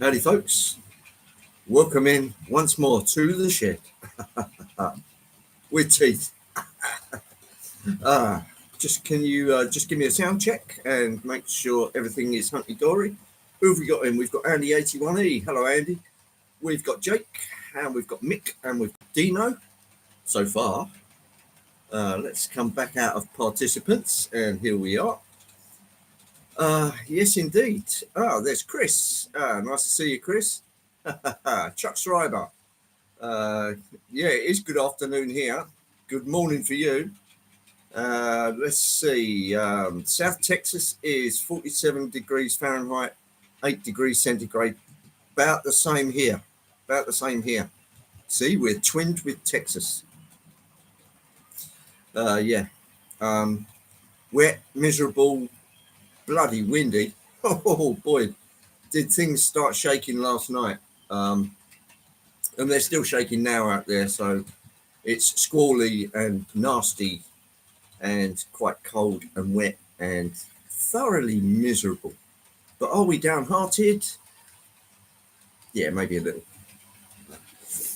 Howdy, folks. Welcome in once more to the shed with teeth. Just can you just give me a sound check and make sure everything is hunky dory? Who have we got in? We've got Andy81E. Hello, Andy. We've got Jake, and we've got Mick, and we've got Dino. So far, let's come back out of participants, and here we are. Yes, indeed. There's Chris. Nice to see you, Chris. Chuck Schreiber. Yeah, it is good afternoon here. Good morning for you. Let's see. South Texas is 47 degrees Fahrenheit, 8 degrees centigrade. About the same here. See, we're twinned with Texas. Yeah. Wet, miserable, bloody windy. Oh boy, did things start shaking last night. And they're still shaking now out there. So it's squally and nasty and quite cold and wet and thoroughly miserable. But are we downhearted? Yeah, maybe a little.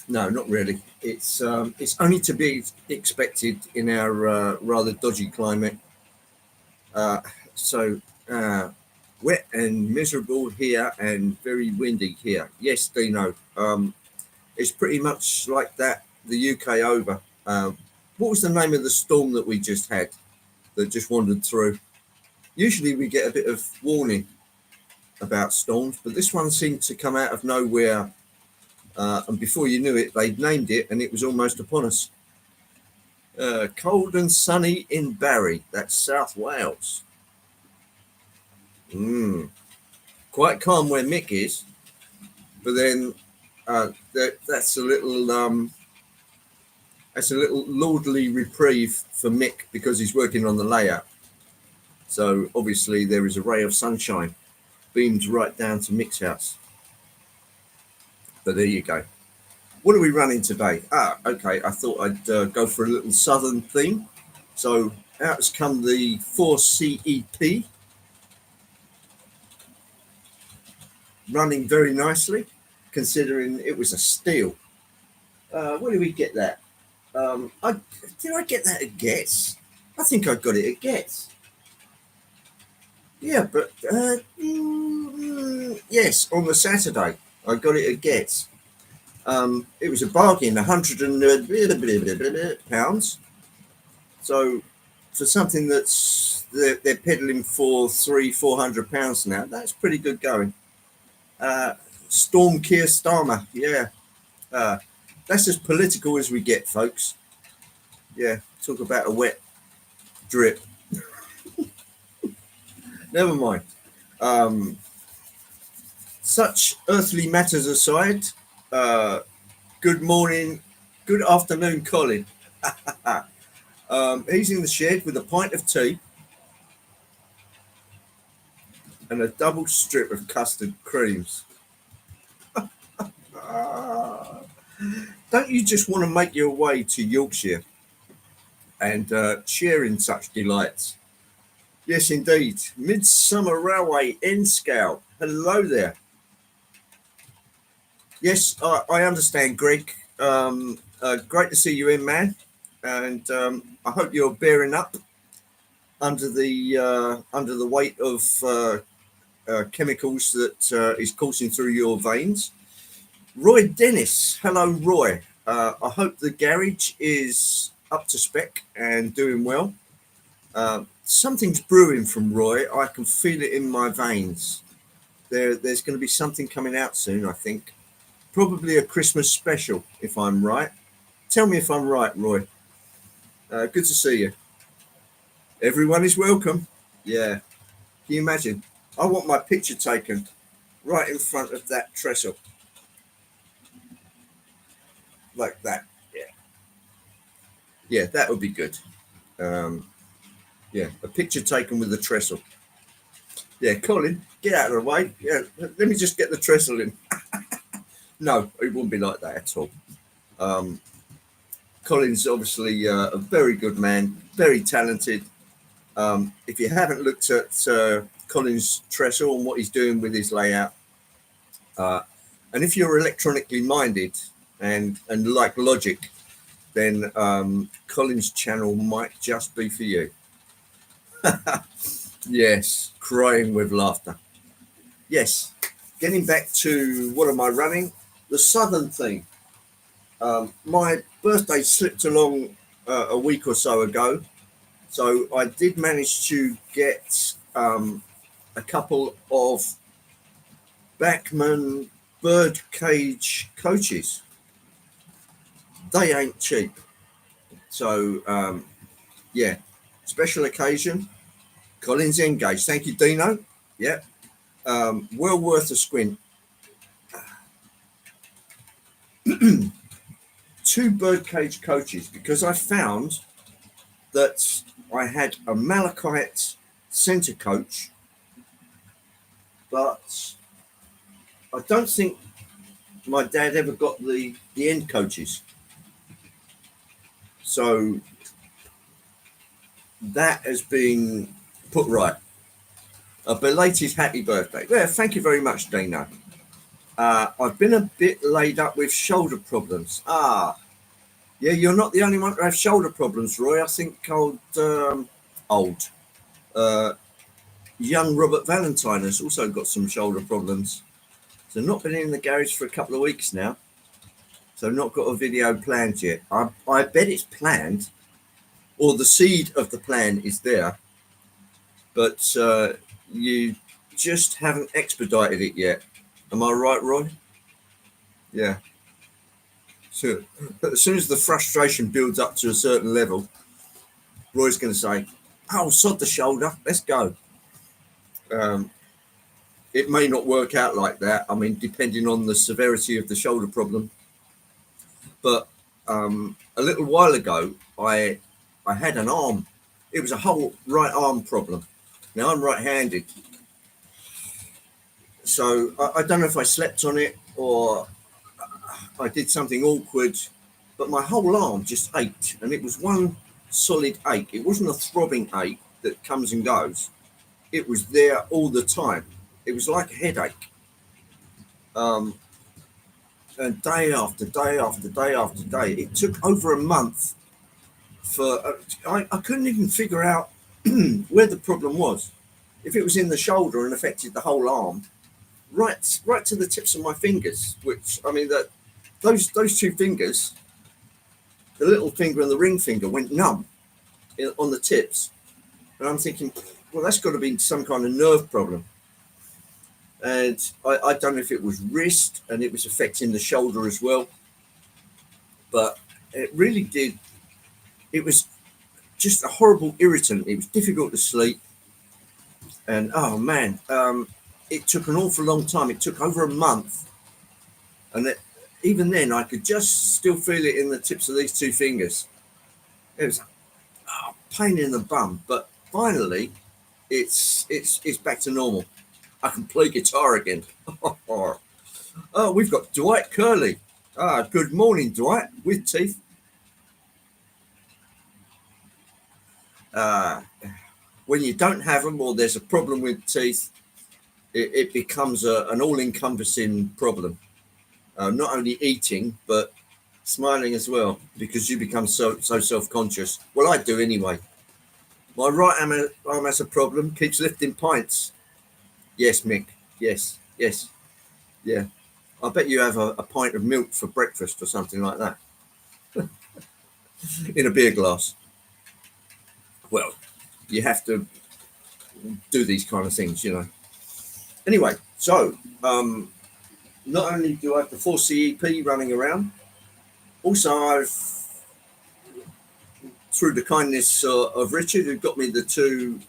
No, not really. It's only to be expected in our rather dodgy climate. So wet and miserable here and very windy here. Yes, Dino. It's pretty much like that the UK over. What was the name of the storm that we just had that just wandered through? Usually we get a bit of warning about storms, but this one seemed to come out of nowhere. And before you knew it, they'd named it and it was almost upon us. Cold and sunny in Barry. That's South Wales. Quite calm where Mick is. But then that's a little lordly reprieve for Mick because he's working on the layout. So obviously there is a ray of sunshine beamed right down to Mick's house. But there you go. What are we running today? Okay, I thought I'd go for a little southern theme. So out has come the 4CEP, running very nicely, considering it was a steal. Where did we get that? Did I get that at Getz? I think I got it at Getz. Yeah, but yes, on the Saturday I got it at Getz. It was a bargain, £100. So for something that's they're peddling for £300-400 now, that's pretty good going. Storm Keir Starmer, yeah. That's as political as we get, folks. Yeah, talk about a wet drip. Never mind. Such earthly matters aside, good morning, good afternoon, Colin. He's in the shed with a pint of tea and a double strip of custard creams. Don't you just want to make your way to Yorkshire and share in such delights? Yes, indeed. Midsummer Railway N-Scale. Hello there. Yes, I understand, Greg. Great to see you in, man. And I hope you're bearing up under the weight of chemicals that is coursing through your veins. Roy Dennis. Hello, Roy. I hope the garage is up to spec and doing well. Something's brewing from Roy. I can feel it in my veins. There's going to be something coming out soon, I think. Probably a Christmas special, if I'm right. Tell me if I'm right, Roy. Good to see you. Everyone is welcome. Yeah. Can you imagine? I want my picture taken right in front of that trestle. Like that. Yeah. Yeah, that would be good. Yeah, a picture taken with the trestle. Yeah, Colin, get out of the way. Yeah, let me just get the trestle in. No, it wouldn't be like that at all. Colin's obviously a very good man, very talented. If you haven't looked at Colin's trestle and what he's doing with his layout, Uh, and if you're electronically minded and like logic, then Colin's channel might just be for you. Yes, crying with laughter. Yes, getting back to what am I running? The Southern thing. My birthday slipped along a week or so ago, so I did manage to get a couple of Backman birdcage coaches. They ain't cheap. So, yeah, special occasion. Colin's engaged. Thank you, Dino. Yeah, well worth a squint. Two birdcage coaches because I found that I had a malachite centre coach, but I don't think my dad ever got the end coaches. So that has been put right. A belated happy birthday. Yeah, thank you very much, Dino. I've been a bit laid up with shoulder problems. Yeah, you're not the only one to have shoulder problems, Roy. I think old, uh, young Robert Valentine has also got some shoulder problems. So not been in the garage for a couple of weeks now. So not got a video planned yet. I bet it's planned, or the seed of the plan is there, but you just haven't expedited it yet. Am I right, Roy? Yeah. So as soon as the frustration builds up to a certain level, Roy's going to say, "Oh, sod the shoulder, let's go." Um, it may not work out like that. I mean, depending on the severity of the shoulder problem. But a little while ago, I had an arm. It was a whole right arm problem. Now I'm right-handed, so I don't know if I slept on it or I did something awkward, but my whole arm just ached, and it was one solid ache. It wasn't a throbbing ache that comes and goes. It was there all the time. It was like a headache. Um, and day after day after day after day. It took over a month for I couldn't even figure out where the problem was. If it was in the shoulder and affected the whole arm, right to the tips of my fingers. Which I mean that those two fingers, the little finger and the ring finger, went numb on the tips, and I'm thinking, well, that's got to be some kind of nerve problem. And I don't know if it was wrist and it was affecting the shoulder as well, but it really did. It was just a horrible irritant. It was difficult to sleep, and oh man, it took an awful long time. It took over a month, and even then, I could just still feel it in the tips of these two fingers. It was a pain in the bum, but finally, it's back to normal. I can play guitar again. Oh, we've got Dwight Curley. Good morning, Dwight, with teeth. When you don't have them or there's a problem with teeth, it becomes an all-encompassing problem. Not only eating, but smiling as well, because you become so self-conscious. Well, I do anyway. My right arm has a problem, keeps lifting pints. Yes, Mick. Yes. Yeah. I bet you have a pint of milk for breakfast or something like that in a beer glass. Well, you have to do these kind of things, you know. Anyway, so not only do I have the 4CEP running around, also I've, through the kindness of Richard, who got me the two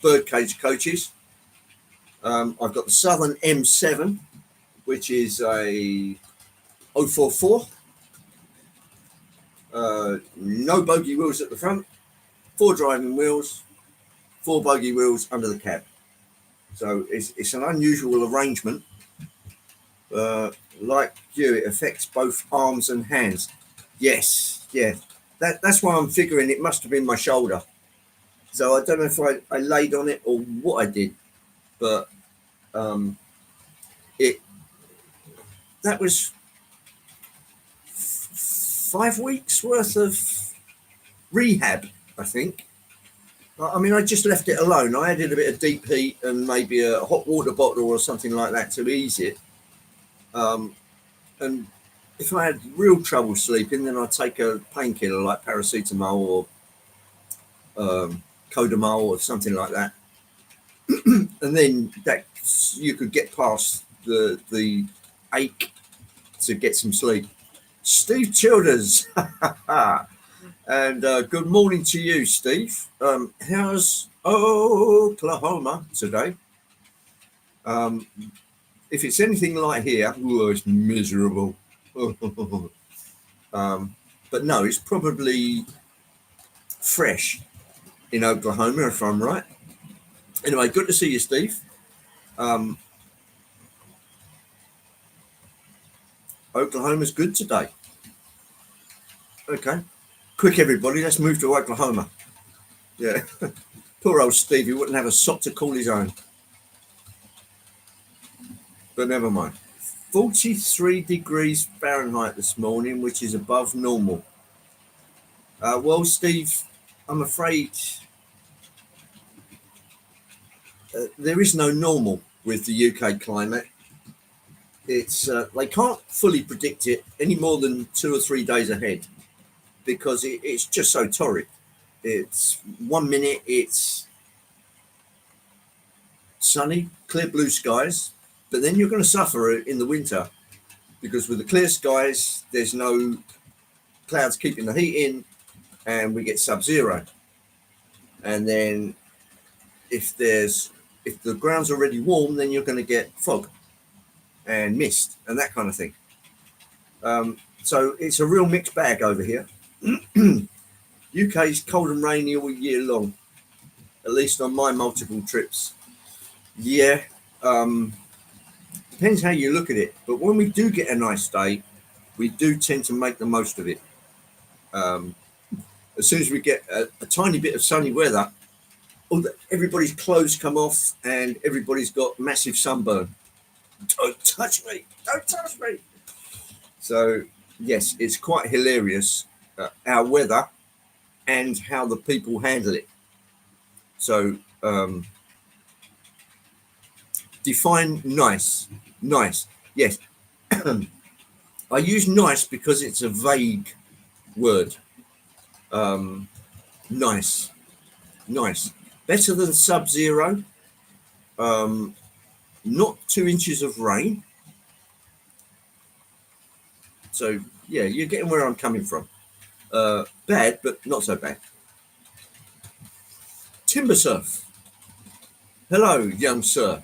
birdcage coaches, I've got the Southern M7, which is a 044, no bogey wheels at the front, 4 driving wheels, 4 bogey wheels under the cab. So it's an unusual arrangement. Like you, it affects both arms and hands. Yes, yeah. That's why I'm figuring it must have been my shoulder. So I don't know if I laid on it or what I did, but it that was 5 weeks worth of rehab, I think. I mean, I just left it alone. I added a bit of deep heat and maybe a hot water bottle or something like that to ease it. And if I had real trouble sleeping, then I'd take a painkiller like paracetamol or Codamol or something like that. And then that you could get past the ache to get some sleep. Steve Childers. And good morning to you, Steve. How's Oklahoma today? If it's anything like here, it's miserable. But no, it's probably fresh in Oklahoma, if I'm right. Anyway, good to see you, Steve. Oklahoma's good today. Okay. Quick, everybody, let's move to Oklahoma. Yeah. Poor old Steve, he wouldn't have a sock to call his own. But never mind. 43 degrees Fahrenheit this morning, which is above normal. Well, Steve, I'm afraid there is no normal with the UK climate. It's they can't fully predict it any more than 2 or 3 days ahead because it's just so torrid. It's 1 minute it's sunny, clear blue skies, but then you're going to suffer in the winter because with the clear skies, there's no clouds keeping the heat in and we get sub-zero. And then if the ground's already warm, then you're going to get fog and mist and that kind of thing. So it's a real mixed bag over here. UK's cold and rainy all year long, at least on my multiple trips. Yeah, depends how you look at it. But when we do get a nice day, we do tend to make the most of it. As soon as we get a tiny bit of sunny weather, everybody's clothes come off and everybody's got massive sunburn. Don't touch me! Don't touch me! So, yes, it's quite hilarious, our weather and how the people handle it. So, define nice. Nice. Yes. I use nice because it's a vague word. Nice. Nice. Better than sub-zero. Not 2 inches of rain. So, yeah, you're getting where I'm coming from. Bad, but not so bad. Timber Surf. Hello, young sir.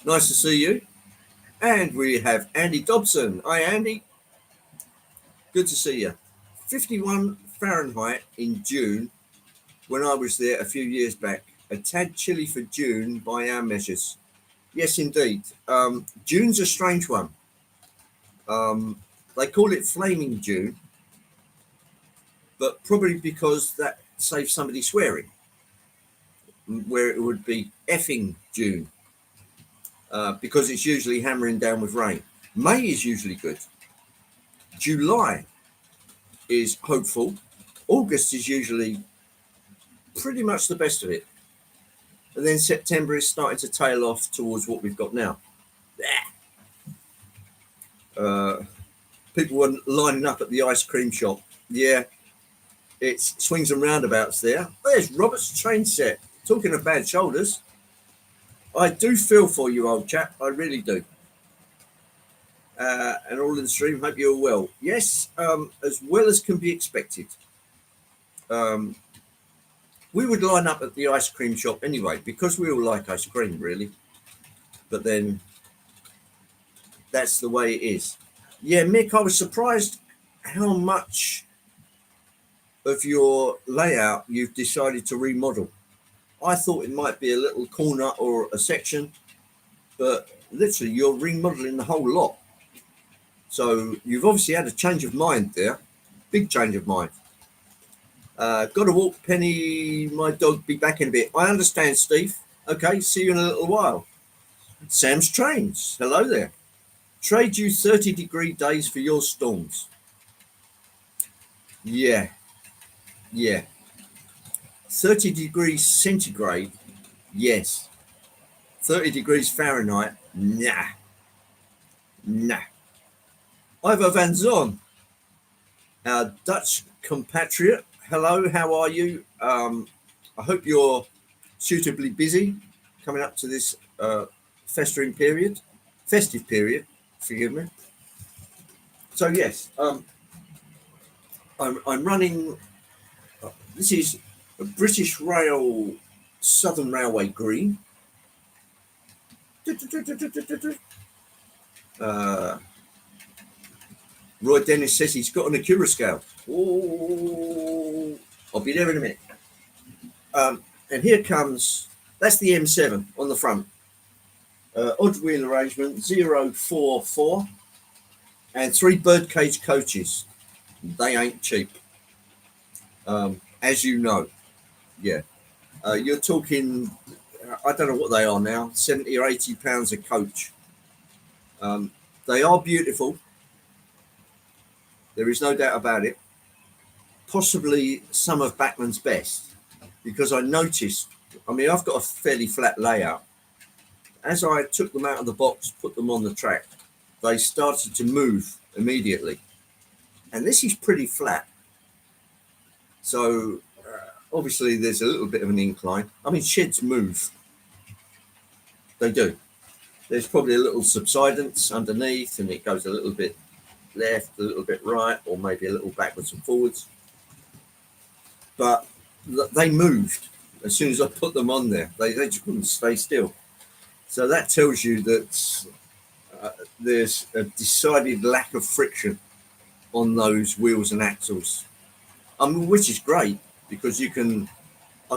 Nice to see you. And we have Andy Dobson. Hi, Andy. Good to see you. 51 Fahrenheit in June when I was there a few years back. A tad chilly for June by our measures. Yes, indeed. June's a strange one. They call it Flaming June, but probably because that saves somebody swearing, where it would be effing June, because it's usually hammering down with rain. May is usually good. July is hopeful. August is usually pretty much the best of it. And then September is starting to tail off towards what we've got now. People were lining up at the ice cream shop. Yeah, it's swings and roundabouts there. There's Robert's train set. Talking of bad shoulders, I do feel for you, old chap. I really do. And all in the stream, hope you're well. Yes, as well as can be expected. We would line up at the ice cream shop anyway, because we all like ice cream, really. But then that's the way it is. Yeah, Mick, I was surprised how much of your layout you've decided to remodel. I thought it might be a little corner or a section, but literally you're remodeling the whole lot. So you've obviously had a change of mind there, big change of mind. Got to walk, Penny, my dog, be back in a bit. I understand, Steve. Okay, see you in a little while. Sam's Trains, hello there. Trade you 30-degree days for your storms. Yeah, yeah. 30 degrees centigrade, yes. 30 degrees Fahrenheit, nah, nah. Ivo van Zon, our Dutch compatriot. Hello, how are you? I hope you're suitably busy coming up to this festive period, forgive me. So yes, I'm running, this is a British Rail Southern Railway green. Uh, Roy Dennis says he's got an Acura scale. Oh, I'll be there in a minute. And here comes, that's the M7 on the front. Odd wheel arrangement 044 and 3 birdcage coaches. They ain't cheap, as you know. Yeah, you're talking, I don't know what they are now, 70 or 80 pounds a coach. They are beautiful. There is no doubt about it. Possibly some of Bachmann's best, because I noticed, I mean, I've got a fairly flat layout. As I took them out of the box, put them on the track, they started to move immediately. And this is pretty flat. So obviously there's a little bit of an incline. I mean, sheds move. They do. There's probably a little subsidence underneath, and it goes a little bit left, a little bit right, or maybe a little backwards and forwards. But they moved as soon as I put them on there. They just couldn't stay still. So that tells you that there's a decided lack of friction on those wheels and axles. I mean, which is great, because I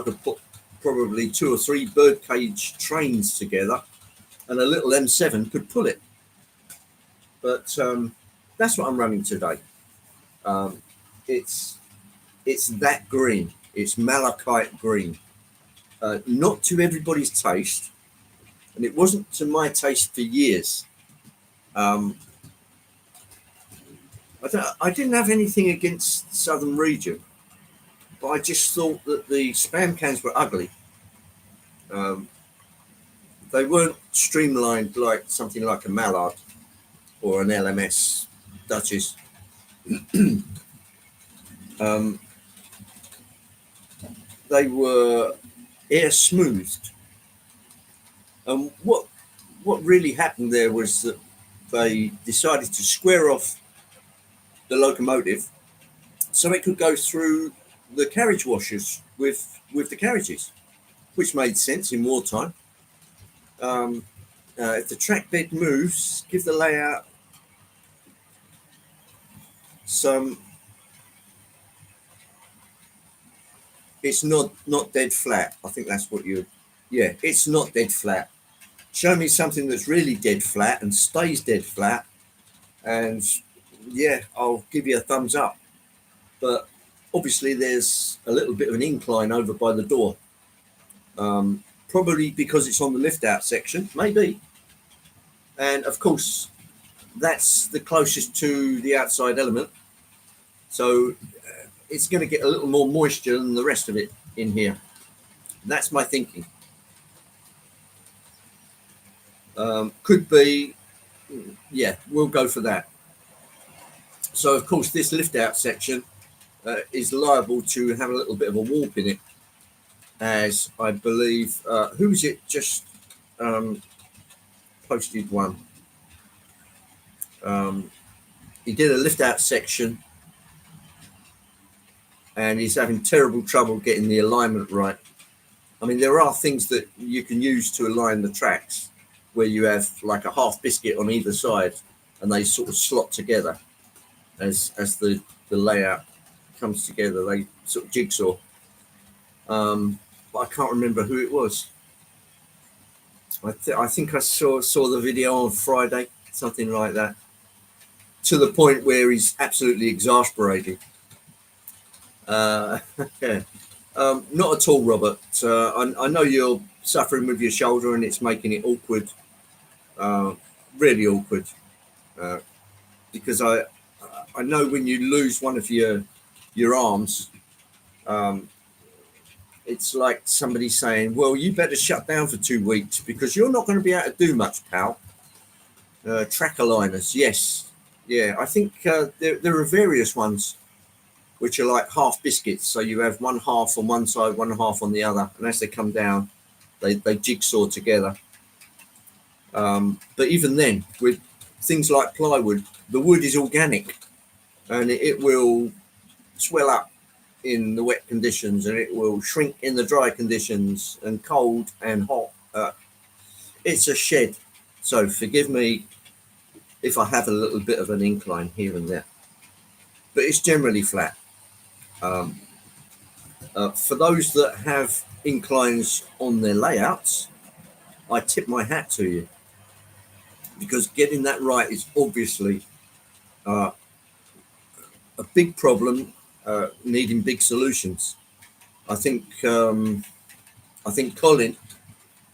could put probably 2 or 3 birdcage trains together, and a little M7 could pull it. But that's what I'm running today. It's that green. It's malachite green. Not to everybody's taste, and it wasn't to my taste for years. I didn't have anything against Southern Region, but I just thought that the spam cans were ugly. They weren't streamlined like something like a Mallard or an LMS Duchess. They were air smoothed. And what really happened there was that they decided to square off the locomotive so it could go through the carriage washers with the carriages, which made sense in wartime. If the track bed moves, give the layout some. It's not dead flat. I think that's what you. Yeah, it's not dead flat. Show me something that's really dead flat and stays dead flat, and yeah, I'll give you a thumbs up. But obviously, there's a little bit of an incline over by the door. Probably because it's on the lift out section, maybe. And of course, that's the closest to the outside element. So it's going to get a little more moisture than the rest of it in here. That's my thinking. Could be, yeah, we'll go for that. So of course, this lift out section is liable to have a little bit of a warp in it, as I believe, who was it just posted one? He did a lift out section and he's having terrible trouble getting the alignment right. I mean, there are things that you can use to align the tracks where you have like a half biscuit on either side and they sort of slot together as the layout comes together. They sort of jigsaw. But I can't remember who it was. I think I saw the video on Friday, something like that, to the point where he's absolutely exasperated. Yeah. Not at all, Robert. I know you're suffering with your shoulder and it's making it awkward, really awkward. because I know when you lose one of your arms, um, it's like somebody saying, "Well, you better shut down for 2 weeks because you're not going to be able to do much, pal." Track aligners, yes, yeah. I think there are various ones which are like half biscuits. So you have one half on one side, one half on the other, and as they come down, they jigsaw together. But even then, with things like plywood, the wood is organic, and it will swell up in the wet conditions, and it will shrink in the dry conditions, and cold and hot. It's a shed, so forgive me if I have a little bit of an incline here and there, but it's generally flat. Um, for those that have inclines on their layouts, I tip my hat to you, because getting that right is obviously uh, a big problem, needing big solutions. I think Colin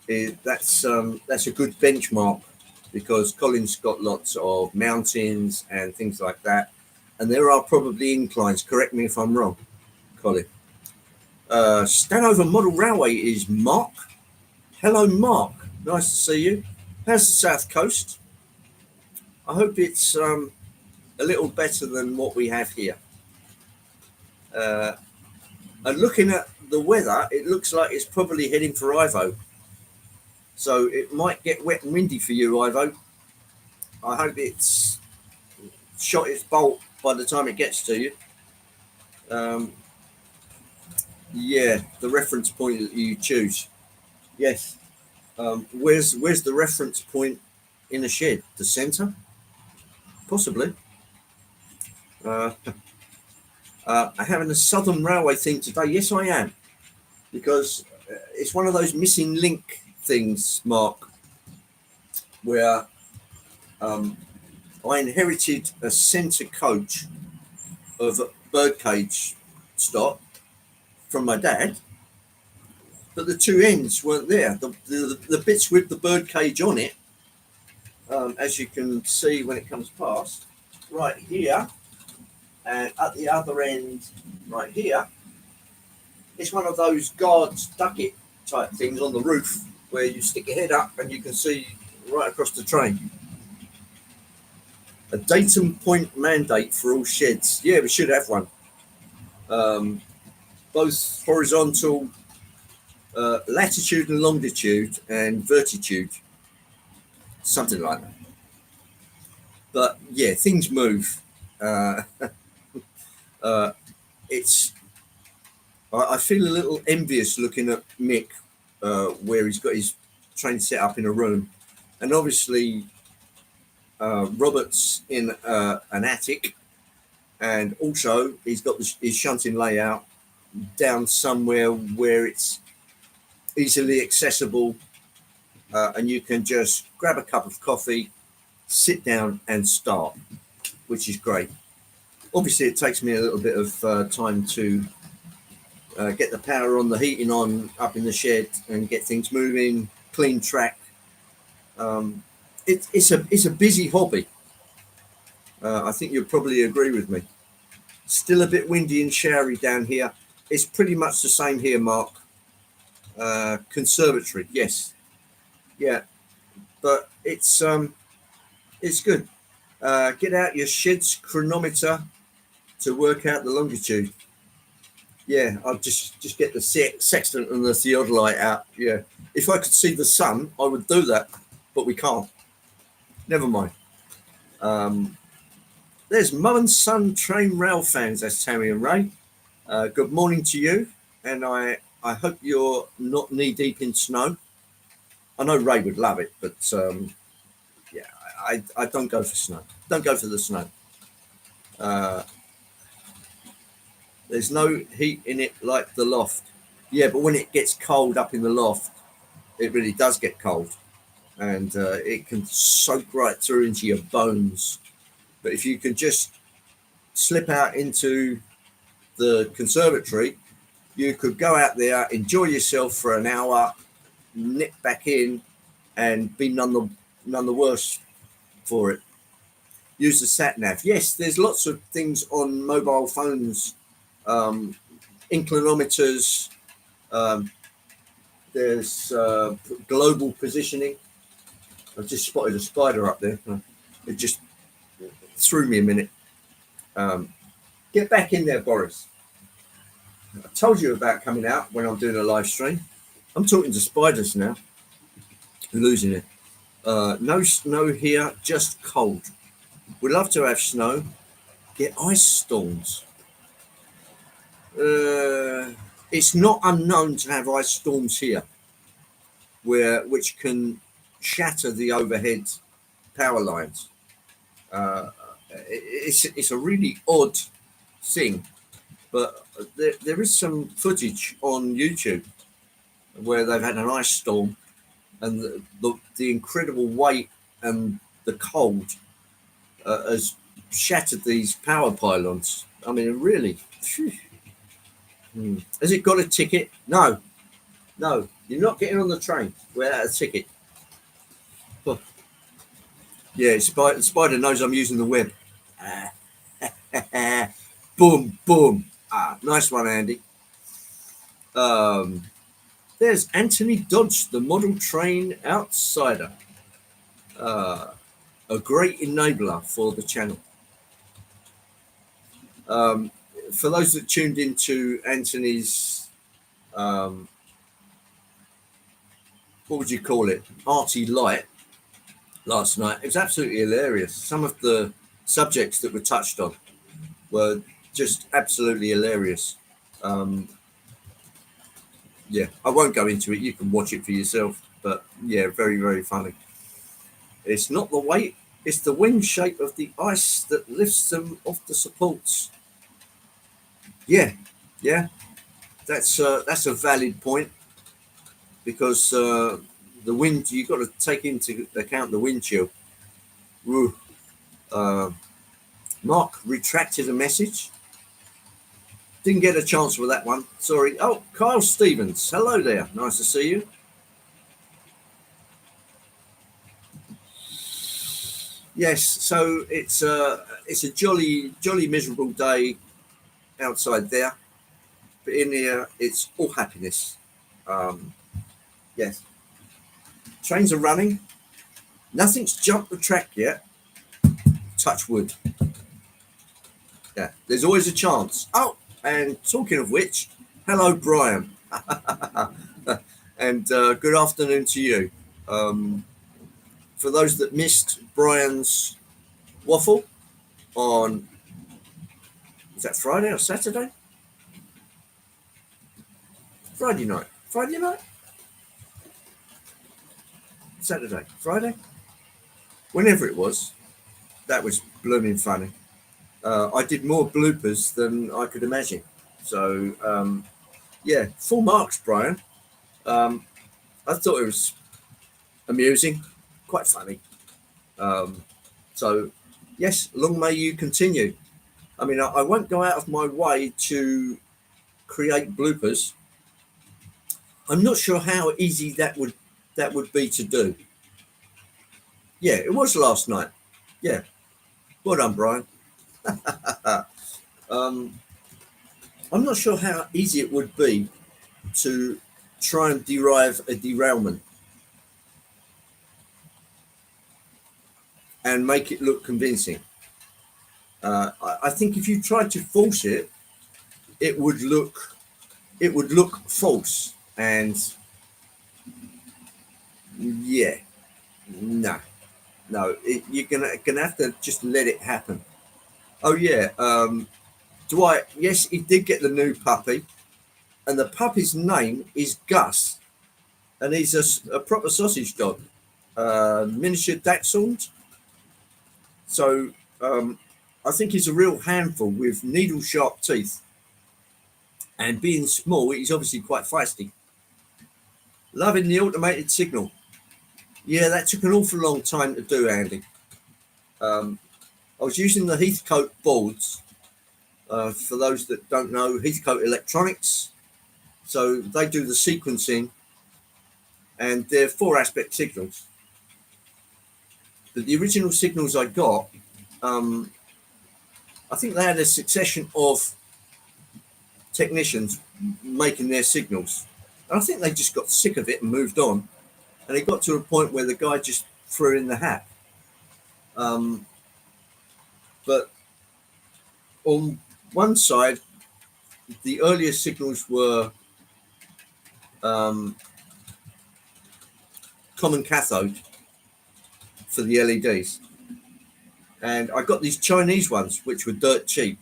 that's a good benchmark, because Colin's got lots of mountains and things like that, and there are probably inclines. Correct me if I'm wrong, Colin. Stanover Model Railway is Mark. Hello, Mark. Nice to see you. How's the South Coast? I hope it's a little better than what we have here. Uh, and looking at the weather, it looks like it's probably heading for Ivo. So it might get wet and windy for you, Ivo. I hope it's shot its bolt by the time it gets to you. Um, yeah, the reference point that you choose. Yes. Where's the reference point in a shed? The centre? Possibly. Uh, having a Southern Railway thing today. Yes, I am, because it's one of those missing link things, Mark, where I inherited a centre coach of birdcage stock from my dad, but the two ends weren't there. The bits with the birdcage on it, as you can see when it comes past, right here, and at the other end, right here, it's one of those guards ducket type things on the roof where you stick your head up and you can see right across the train. A datum point mandate for all sheds. Yeah, we should have one. Both horizontal, latitude and longitude, and vertitude, something like that. But yeah, things move. Uh, it's. I feel a little envious looking at Mick, where he's got his train set up in a room, and obviously Robert's in an attic, and also he's got his shunting layout down somewhere where it's easily accessible, and you can just grab a cup of coffee, sit down and start, which is great. Obviously, it takes me a little bit of time to get the power on, the heating on up in the shed, and get things moving, clean track. It's a busy hobby. I think you'll probably agree with me. Still a bit windy and showery down here. It's pretty much the same here, Mark. Conservatory, yes, yeah, but it's good. Get out your shed's chronometer to work out the longitude. Yeah, I'll just get the sextant and the theodolite out. Yeah, if I could see the sun, I would do that, but we can't. Never mind. There's Mum and Son Train Rail fans. That's Tammy and Ray. Good morning to you, and I hope you're not knee deep in snow. I know Ray would love it, but yeah, I don't go for snow. Don't go for the snow. There's no heat in it like the loft. Yeah, but when it gets cold up in the loft, it really does get cold, and it can soak right through into your bones. But if you can just slip out into the conservatory, you could go out there, enjoy yourself for an hour, nip back in, and be none the worse for it. use the sat nav. Yes, there's lots of things on mobile phones, inclinometers. Um, there's global positioning. I've just spotted a spider up there. It just threw me a minute. Get back in there, Boris. I told you about coming out when I'm doing a live stream. I'm talking to spiders now. Losing it. No snow here, just cold. We love to have snow. Get ice storms. It's not unknown to have ice storms here, which can shatter the overhead power lines. Uh, it's a really odd thing, but there is some footage on YouTube where they've had an ice storm, and the incredible weight and the cold has shattered these power pylons. I mean, really. Phew. Has it got a ticket? No, you're not getting on the train without a ticket. Oh. Yeah, the spider knows I'm using the web. Boom, boom. Nice one, Andy. There's Anthony Dodge, the model train outsider. A great enabler for the channel. For those that tuned into Anthony's, what would you call it? Arty Light last night. It was absolutely hilarious. Some of the subjects that were touched on were just absolutely hilarious. Yeah, I won't go into it. You can watch it for yourself. But yeah, very, very funny. It's not the weight, it's the wind shape of the ice that lifts them off the supports. Yeah, that's a valid point, because the wind, you've got to take into account the wind chill. Mark retracted a message. Didn't get a chance for that one. Sorry. Oh, Kyle Stevens. Hello there. Nice to see you. Yes. So it's a jolly miserable day outside there, but in here it's all happiness. Yes. Trains are running. Nothing's jumped the track yet. Touch wood. Yeah. There's always a chance. Oh. And talking of which, hello, Brian. And good afternoon to you. For those that missed Brian's waffle on, is that Friday or Saturday? Friday night. Saturday. Friday? Whenever it was. That was blooming funny. I did more bloopers than I could imagine. So, yeah, full marks, Brian. I thought it was amusing, quite funny. So, yes, long may you continue. I mean, I won't go out of my way to create bloopers. I'm not sure how easy that would be to do. Yeah, it was last night. Yeah, well done, Brian. I'm not sure how easy it would be to try and derive a derailment and make it look convincing. I think if you tried to force it, it would look false. And yeah, no, you're gonna have to just let it happen. Oh yeah, Dwight. Yes, he did get the new puppy, and the puppy's name is Gus, and he's a proper sausage dog, miniature dachshund. So I think he's a real handful with needle sharp teeth, and being small, he's obviously quite feisty. Loving the automated signal. Yeah, that took an awful long time to do, Andy. I was using the Heathcote boards. For those that don't know, Heathcote Electronics. So they do the sequencing, and they're 4-aspect signals. But the original signals I got I think they had a succession of technicians making their signals. And I think they just got sick of it and moved on. And it got to a point where the guy just threw in the hat. But on one side, the earlier signals were common cathode for the LEDs. And I got these Chinese ones, which were dirt cheap,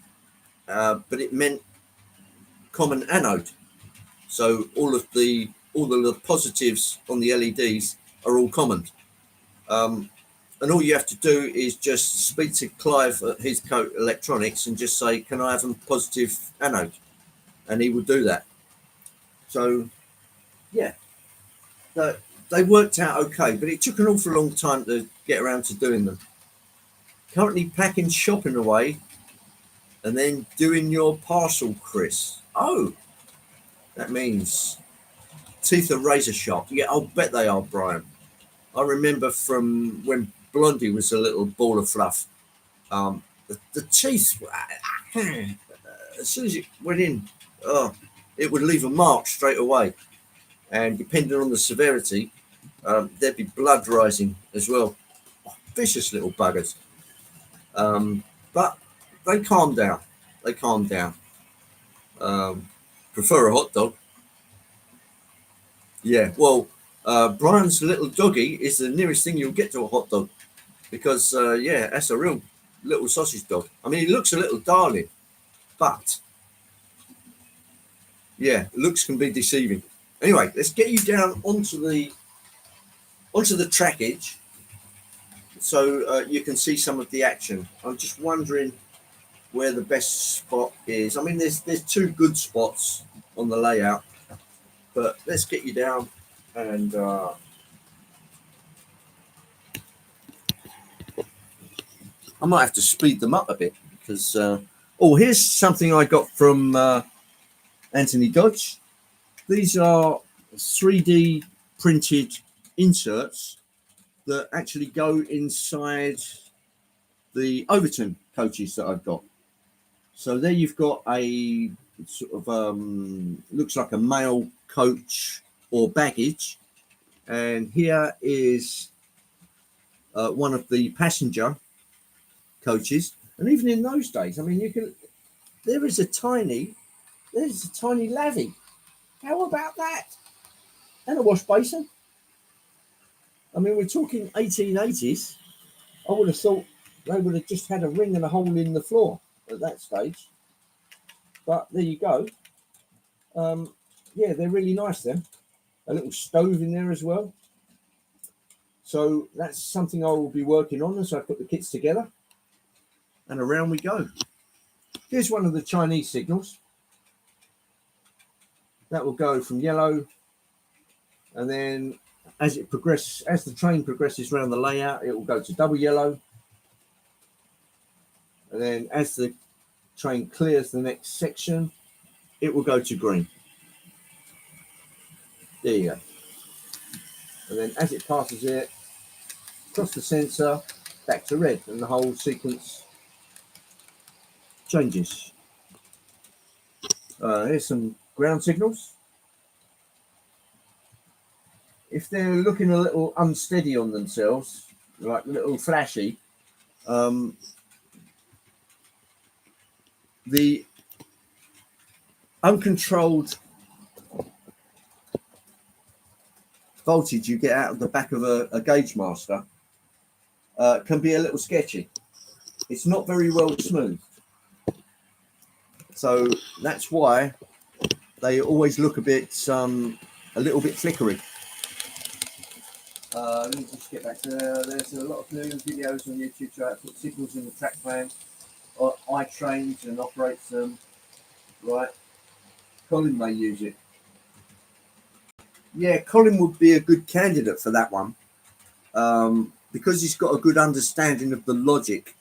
but it meant common anode. So all of the positives on the LEDs are all common. And all you have to do is just speak to Clive at his Coat Electronics and just say, can I have a positive anode? And he will do that. So, yeah, they worked out okay, but it took an awful long time to get around to doing them. Currently packing shopping away and then doing your parcel, Chris. Oh, that means teeth are razor sharp. Yeah, I'll bet they are, Brian. I remember from when Blondie was a little ball of fluff. The teeth, as soon as it went in, it would leave a mark straight away. And depending on the severity, there'd be blood rising as well. Vicious little buggers. But they calm down. They calm down. Prefer a hot dog. Yeah, well, Brian's little doggy is the nearest thing you'll get to a hot dog because, yeah, that's a real little sausage dog. I mean, he looks a little darling, but, yeah, looks can be deceiving. Anyway, let's get you down onto the trackage so you can see some of the action. I'm just wondering where the best spot is. I mean, there's two good spots on the layout, but let's get you down and I might have to speed them up a bit because here's something I got from Anthony Dodge. These are 3D printed inserts that actually go inside the Overton coaches that I've got. So there you've got a sort of looks like a mail coach or baggage, and here is one of the passenger coaches. And even in those days, I mean, there's a tiny lavvy. How about that? And a wash basin. I mean, we're talking 1880s. I would have thought they would have just had a ring and a hole in the floor at that stage. But there you go. Yeah, they're really nice then. A little stove in there as well. So that's something I will be working on as I put the kits together. And around we go. Here's one of the Chinese signals. That will go from yellow, and then as the train progresses around the layout, it will go to double yellow. And then as the train clears the next section, it will go to green. There you go. And then as it passes it, across the sensor, back to red, and the whole sequence changes. Here's some ground signals. If they're looking a little unsteady on themselves, like a little flashy, the uncontrolled voltage you get out of the back of a gauge master can be a little sketchy. It's not very well smoothed. So that's why they always look a little bit flickery. Let me just get back to there. There's a lot of new videos on YouTube to put signals in the track plan. I trains and operates them. Right. Colin may use it. Yeah, Colin would be a good candidate for that one. Because he's got a good understanding of the logic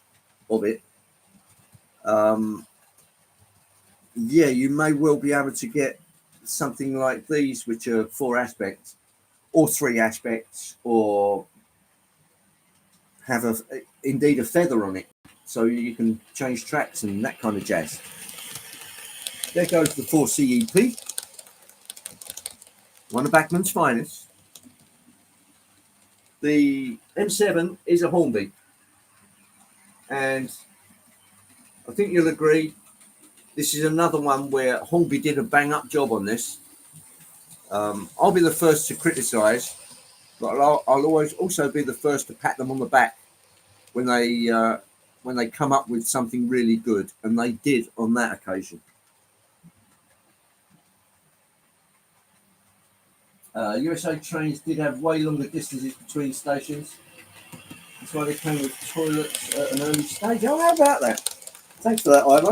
of it. Yeah, you may well be able to get something like these, which are 4 aspects or 3 aspects, or have indeed a feather on it. so you can change tracks and that kind of jazz. There goes the 4CEP, one of Bachmann's finest. The M7 is a Hornby, and I think you'll agree this is another one where Hornby did a bang-up job on this. I'll be the first to criticise, but I'll always also be the first to pat them on the back when they come up with something really good, and they did on that occasion. USA trains did have way longer distances between stations. That's why they came with toilets at an early stage. Oh, how about that? Thanks for that, Ivo.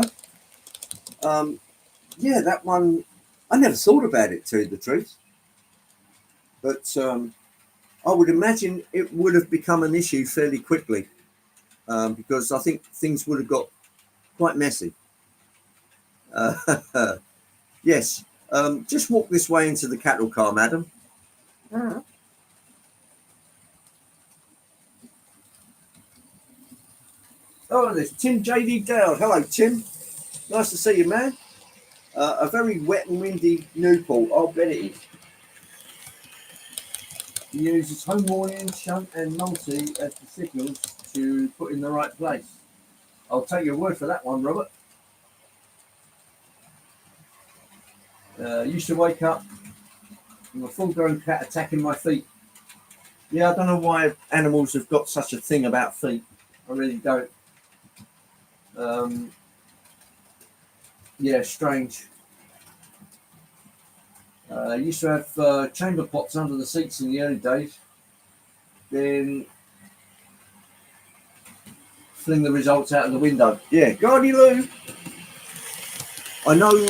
Yeah, that one, I never thought about it, to tell you the truth. But I would imagine it would have become an issue fairly quickly, because I think things would have got quite messy. Yes, just walk this way into the cattle car, madam. Oh, there's Tim J.D. Dowd. Hello, Tim. Nice to see you, man. A very wet and windy Newport. I'll bet it is. He uses home warning, shunt, and multi as the signals to put in the right place. I'll take your word for that one, Robert. Used to wake up with a full-grown cat attacking my feet. Yeah, I don't know why animals have got such a thing about feet. I really don't. Yeah, strange. Used to have chamber pots under the seats in the early days. Then fling the results out of the window. Yeah, Guardy Lou. I know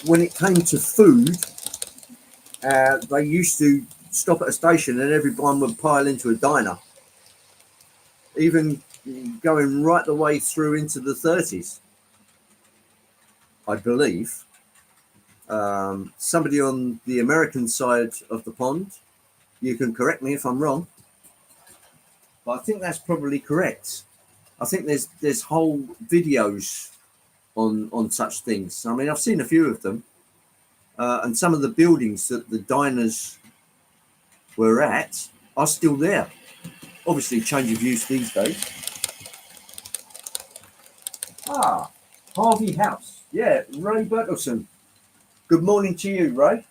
when it came to food, they used to stop at a station and everyone would pile into a diner. Even going right the way through into the 30s, I believe. Somebody on the American side of the pond, you can correct me if I'm wrong, but I think that's probably correct. I think there's whole videos on such things. I mean, I've seen a few of them, and some of the buildings that the diners were at are still there. Obviously, change of use these days. Ah, Harvey House. Yeah, Ray Bertelson. Good morning to you, Ray.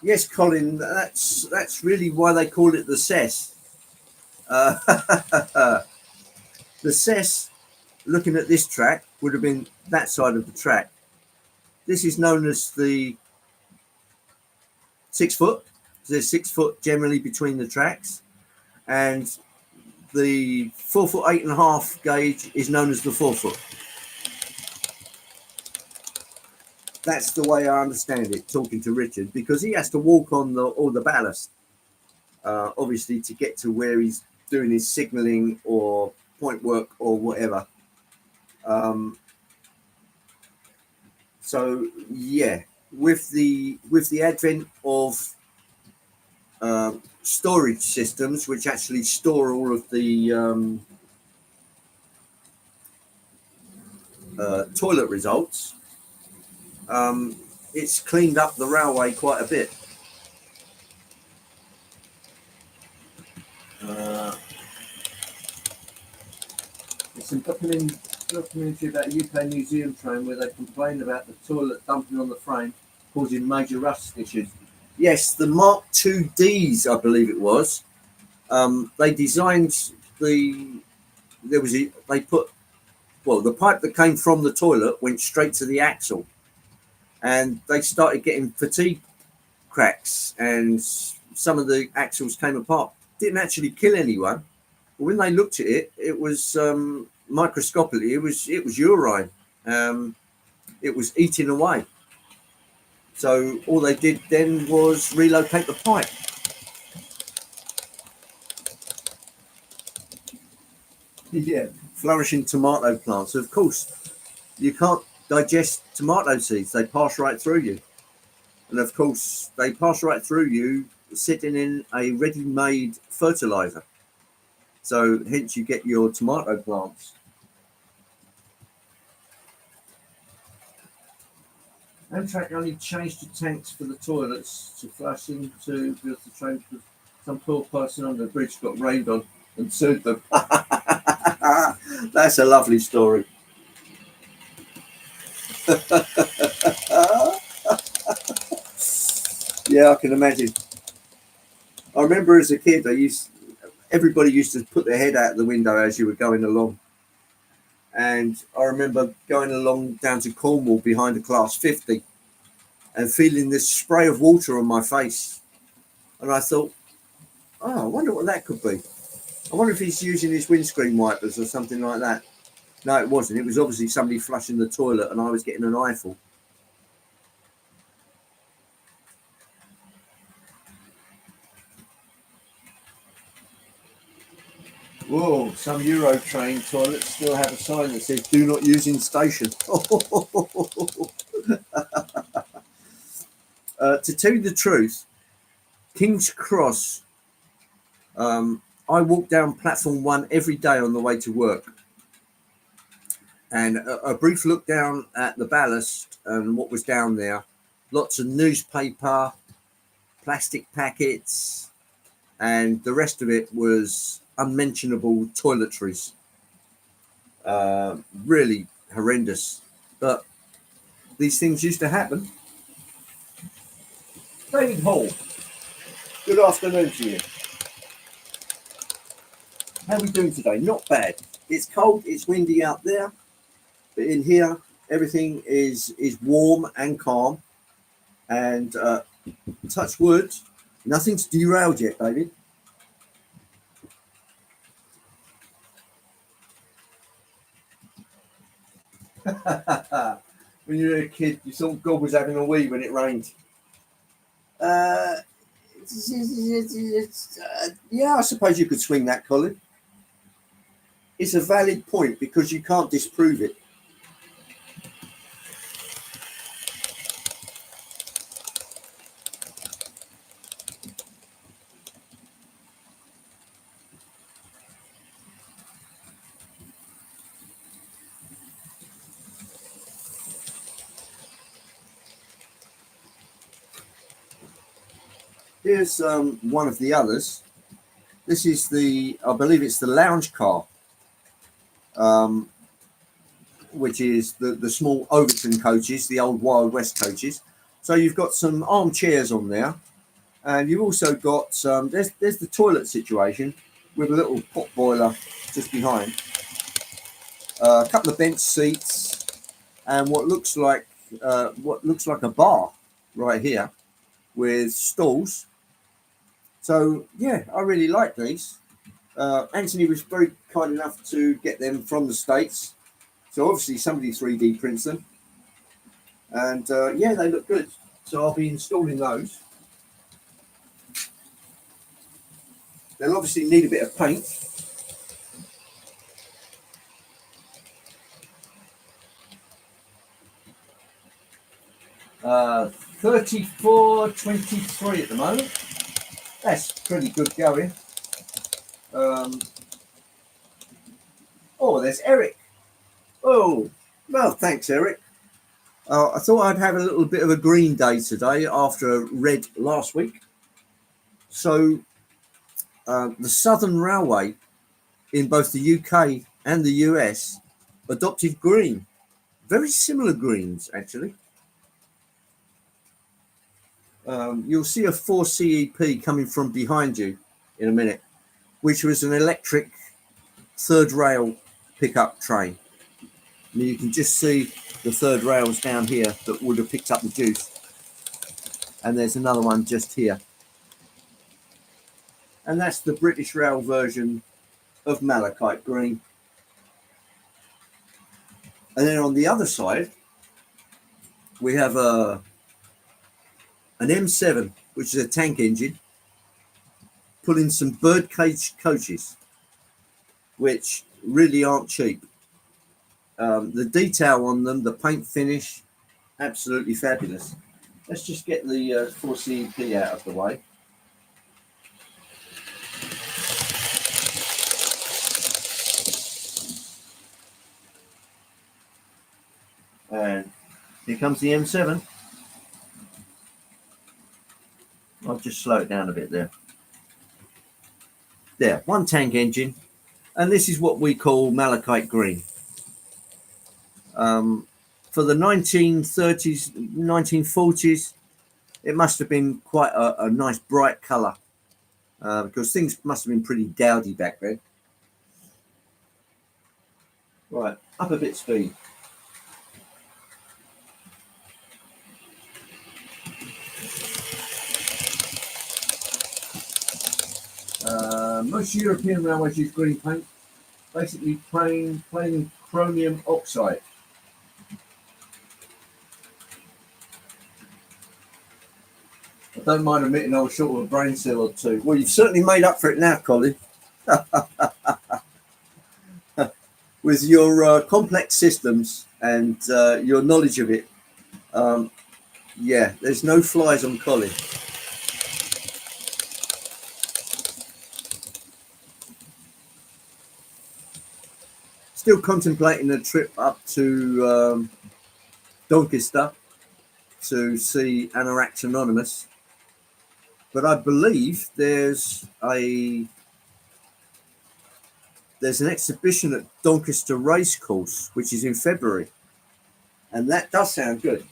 Yes, Colin, that's really why they call it the cess. The cess, looking at this track, would have been that side of the track. This is known as the 6 foot. There's 6 foot generally between the tracks, and the 4 foot 8.5 gauge is known as the 4 foot. That's the way I understand it, talking to Richard, because he has to walk on all the ballast, obviously, to get to where he's doing his signalling or point work or whatever. So yeah, with the advent of storage systems, which actually store all of the toilet results, it's cleaned up the railway quite a bit. There's some documentary about a UK museum train where they complain about the toilet dumping on the frame, causing major rust issues. Yes, the Mark IIDs, I believe it was. They designed the pipe that came from the toilet went straight to the axle, and they started getting fatigue cracks, and some of the axles came apart. Didn't actually kill anyone, but when they looked at it, it was microscopically, it was urine. It was eating away. So all they did then was relocate the pipe. Yeah, flourishing tomato plants. Of course, you can't digest tomato seeds; they pass right through you. And of course, they pass right through you, sitting in a ready-made fertilizer. So hence you get your tomato plants. Amtrak only changed the tanks for the toilets to flush into the train because some poor person on the bridge got rained on and sued them. That's a lovely story. Yeah, I can imagine. I remember as a kid, everybody used to put their head out the window as you were going along. And I remember going along down to Cornwall behind a class 50 and feeling this spray of water on my face. And I thought, oh, I wonder what that could be. I wonder if he's using his windscreen wipers or something like that. No, it wasn't. It was obviously somebody flushing the toilet and I was getting an eyeful. Whoa, some Euro train toilets still have a sign that says do not use in station. To tell you the truth, King's Cross, I walk down platform 1 every day on the way to work. And a brief look down at the ballast and what was down there, lots of newspaper, plastic packets, and the rest of it was unmentionable toiletries. Really horrendous. But these things used to happen. David Hall, good afternoon to you. How are we doing today? Not bad. It's cold, it's windy out there, but in here, everything is warm and calm. And touch wood, nothing's derailed yet, David. When you were a kid, you thought God was having a wee when it rained. Uh, yeah, I suppose you could swing that, Colin. It's a valid point because you can't disprove it. Here's one of the others. This is I believe it's the lounge car, um, which is the small Overton coaches, the old Wild West coaches. So you've got some armchairs on there, and you've also got there's the toilet situation with a little pot boiler just behind, a couple of bench seats, and what looks like a bar right here with stalls. So yeah, I really like these. Anthony was very kind enough to get them from the States. So obviously somebody 3D prints them. And yeah, they look good. So I'll be installing those. They'll obviously need a bit of paint. Uh, 34.23 at the moment. That's pretty good going. Oh, there's Eric. Oh, well, thanks, Eric. I thought I'd have a little bit of a green day today after a red last week. So the Southern Railway in both the UK and the US adopted green. Very similar greens, actually. You'll see a 4CEP coming from behind you in a minute, which was an electric third rail pickup train. And you can just see the third rails down here that would have picked up the juice. And there's another one just here. And that's the British Rail version of malachite green. And then on the other side, we have an M7, which is a tank engine, pulling some birdcage coaches, which really aren't cheap. The detail on them, the paint finish, absolutely fabulous. Let's just get the 4CEP out of the way. And here comes the M7. I'll just slow it down a bit there. There, one tank engine. And this is what we call malachite green. For the 1930s, 1940s, it must have been quite a nice bright colour because things must have been pretty dowdy back then. Right, up a bit speed. Most European railways use green paint, basically plain chromium oxide. I don't mind admitting I was short of a brain cell or two. Well, you've certainly made up for it now, Colin. With your complex systems and your knowledge of it. Yeah, there's no flies on Colin. Still contemplating a trip up to Doncaster to see Anorak Anonymous. But I believe there's an exhibition at Doncaster Racecourse, which is in February. And that does sound good.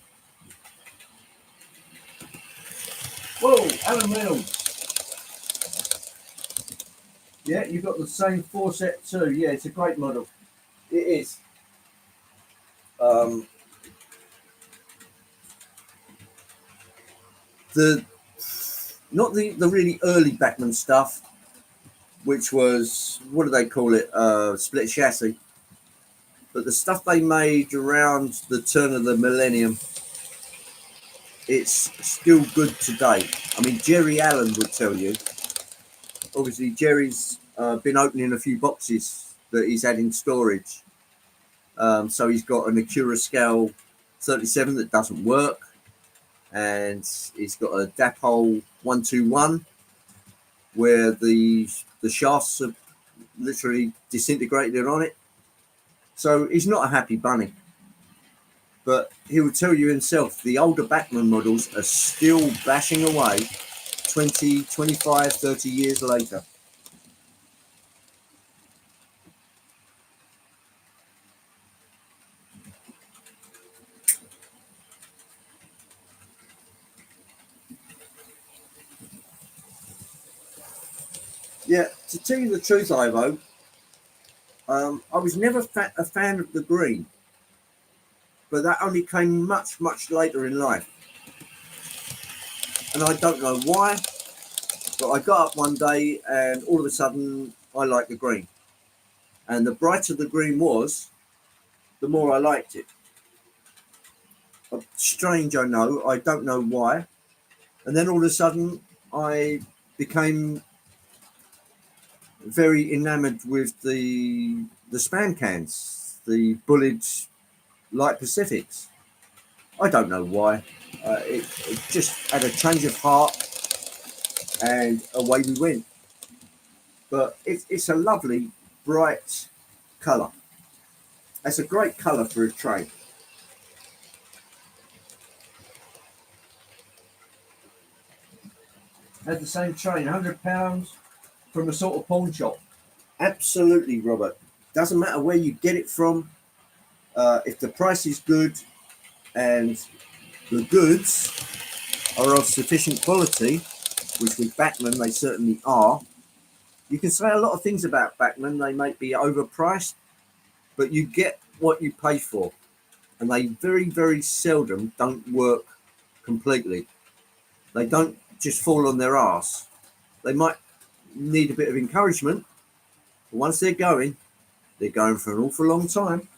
Whoa, Alan Reynolds. Yeah, you've got the same 4set too. Yeah, it's a great model. It is. Not the really early Bachmann stuff, which was, what do they call it? Split chassis. But the stuff they made around the turn of the millennium, it's still good today. I mean, Jerry Allen would tell you. Obviously, Jerry's been opening a few boxes that he's had in storage. So he's got an Acura Scale 37 that doesn't work. And he's got a Dapol 121 where the shafts are literally disintegrated on it. So he's not a happy bunny. But he will tell you himself, the older Bachmann models are still bashing away 20, 25, 30 years later. Yeah, to tell you the truth, Ivo, I was never a fan of the green, but that only came much, much later in life. And I don't know why, but I got up one day and all of a sudden I liked the green. And the brighter the green was, the more I liked it. Strange, I know. I don't know why. And then all of a sudden I became very enamored with the span cans, the bullet Light Pacifics. I don't know why. It just had a change of heart and away we went. But it's a lovely, bright colour. It's a great colour for a train. Had the same train, £100 from a sort of pawn shop. Absolutely, Robert. Doesn't matter where you get it from. If the price is good and the goods are of sufficient quality, which with Bachmann they certainly are. You can say a lot of things about Bachmann. They might be overpriced, but you get what you pay for. And they very, very seldom don't work completely. They don't just fall on their arse. They might need a bit of encouragement, but once they're going for an awful long time.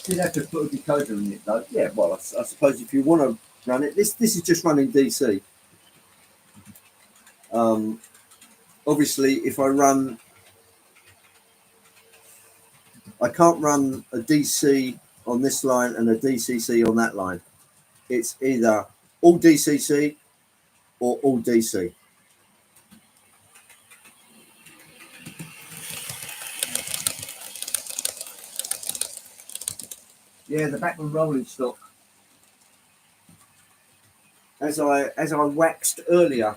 You'd have to put a decoder in it though. Yeah, well, I suppose if you want to run it, this is just running DC. Obviously, if I run I can't run a DC on this line and a DCC on that line. It's either all DCC or all DC. Yeah, the Bachmann rolling stock. As I waxed earlier,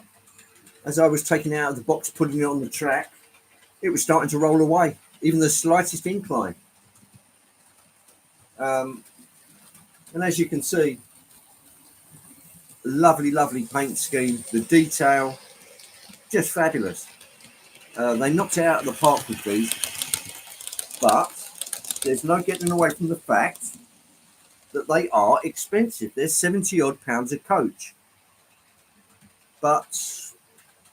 as I was taking it out of the box, putting it on the track, it was starting to roll away, even the slightest incline. And as you can see, lovely, lovely paint scheme. The detail, just fabulous. They knocked it out of the park with these, but there's no getting away from the fact that they are expensive. They're 70 odd pounds a coach. But